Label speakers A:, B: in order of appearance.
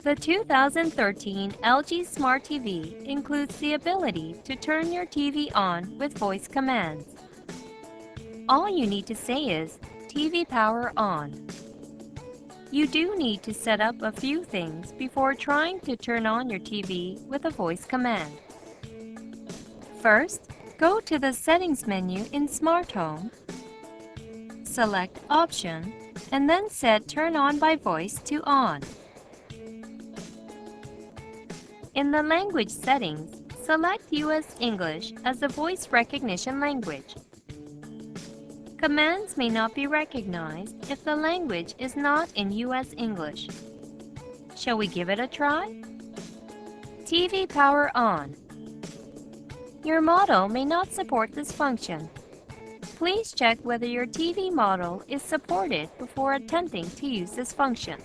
A: The 2013 LG Smart TV includes the ability to turn your TV on with voice commands. All you need to say is, TV power on. You do need to set up a few things before trying to turn on your TV with a voice command. First, go to the Settings menu in Smart Home, select Option, and then set Turn On by Voice to On. In the language settings, select US English as the voice recognition language. Commands may not be recognized if the language is not in US English. Shall we give it a try? TV power on. Your model may not support this function. Please check whether your TV model is supported before attempting to use this function.